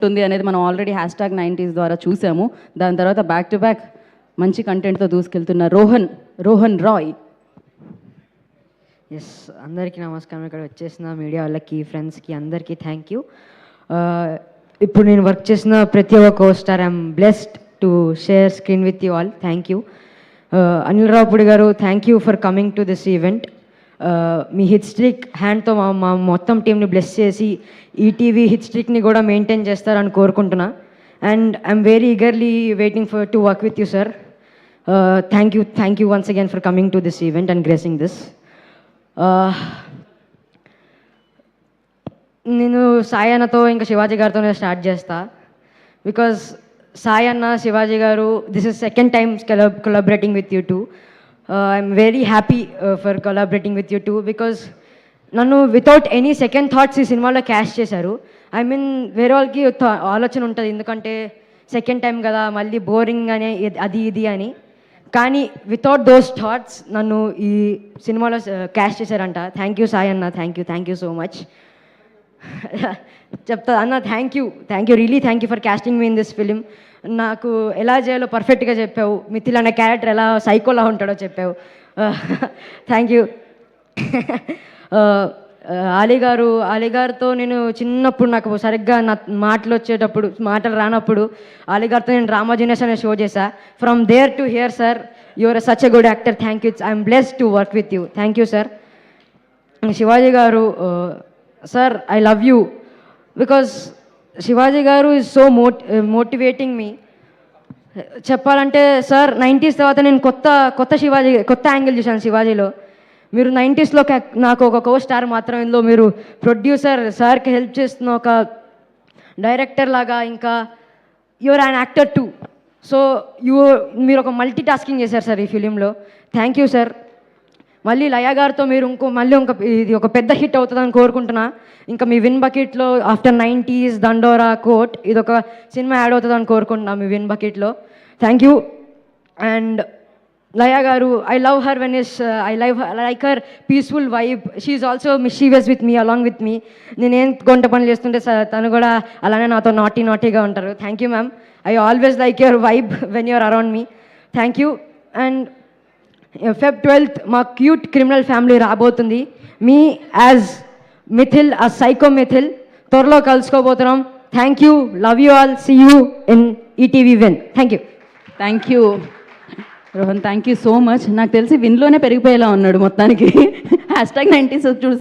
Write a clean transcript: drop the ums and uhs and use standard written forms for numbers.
ఉంటుంది అనేది మనం ఆల్రెడీ #90s ద్వారా చూసాము. దాని తర్వాత బ్యాక్ టు బ్యాక్ మంచి కంటెంట్తో దూసుకెళ్తున్న రోహన్ రాయ్. ఎస్, అందరికీ నమస్కారం. ఇక్కడ వచ్చేసిన మీడియా వాళ్ళకి, ఫ్రెండ్స్కి అందరికీ థ్యాంక్ యూ. ఇప్పుడు నేను వర్క్ చేసిన ప్రతి ఒక్క costar I'm blessed to share screen with you all. Thank you. Anil Ravipudi garu, thank you for coming to this event. మీ హిట్ స్ట్రిక్ హ్యాండ్తో మా మొత్తం టీంని బ్లెస్ చేసి ఈటీవీ హిట్ స్ట్రిక్ని కూడా మెయింటైన్ చేస్తారని కోరుకుంటున్నా. And I'm very eagerly waiting to work with you sir. Thank you once again for coming to this event and gracing this. నేను సాయి అన్నతో ఇంకా శివాజీ గారితోనే స్టార్ట్ చేస్తా. బికాజ్ సాయి అన్న, శివాజీ గారు, this is second time collaborating with you two. I'm very happy for collaborating with you two because నన్ను without any second thoughts ఈ సినిమాలో cash చేశారు. ఐ మీన్ వేరే వాళ్ళకి ఆలోచన ఉంటుంది, ఎందుకంటే సెకండ్ టైం కదా మళ్ళీ బోరింగ్ అనే అది ఇది అని. కానీ వితౌట్ దోస్ థాట్స్ నన్ను ఈ సినిమాలో క్యాష్ చేశారంట. థ్యాంక్ యూ సాయి అన్న, థ్యాంక్ యూ సో మచ్. చెప్తా అన్న, thank you really thank you for casting me in this film. నాకు ఎలా చేయాలో పర్ఫెక్ట్గా చెప్పావు. మిథిల్ అనే క్యారెక్టర్ ఎలా సైకోలా ఉంటాడో చెప్పావు. Thank you. అలీ గారితో నేను చిన్నప్పుడు నాకు సరిగ్గా నా మాటలు రానప్పుడు అలీ గారితో నేను డ్రామా జీనియస్ అనే షో చేశా. From there to here sir, your such a good actor. Thank you. I'm blessed to work with you. Thank you sir. Shivaji garu sir, I love you because Shivaji garu is so motivating మీ. చెప్పాలంటే sir 90s తర్వాత నేను కొత్త angle చూశాను శివాజీలో. మీరు 90sలో నాకు ఒక co star మాత్రం, ఇందులో మీరు ప్రొడ్యూసర్ సార్కి హెల్ప్ చేస్తున్న ఒక డైరెక్టర్ లాగా, ఇంకా your an actor too. So మీరు ఒక మల్టీ టాస్కింగ్ చేశారు సార్ ఈ ఫిలింలో. Thank you sir. మళ్ళీ లయ గారితో మీరు ఇది ఒక పెద్ద హిట్ అవుతుందని కోరుకుంటున్నా. ఇంకా మీ విన్ బకెట్లో ఆఫ్టర్ 90s, దండోరా, కోట్, ఇది ఒక సినిమా యాడ్ అవుతుందని కోరుకుంటున్నా మీ విన్ బకెట్లో. Thank you. And Laya garu, I like her peaceful vibe. She is also mischievous with me, along with me. నేనేం గొంట పనులు చేస్తుంటే తను కూడా అలానే నాతో నాటీగా ఉంటారు. Thank you ma'am. I always like your vibe when you're around me. Thank you. And Feb 12th మా క్యూట్ క్రిమినల్ ఫ్యామిలీ రాబోతుంది. మీ యాజ్ మిథిల్, ఆ సైకో మిథిల్, త్వరలో కలుసుకోబోతున్నాం. Thank you. Love you all. See you in ETV win. Thank you Rohan, thank you so much. నాకు తెలిసి విన్లోనే పెరిగిపోయేలా ఉన్నాడు మొత్తానికి. #90s చూసి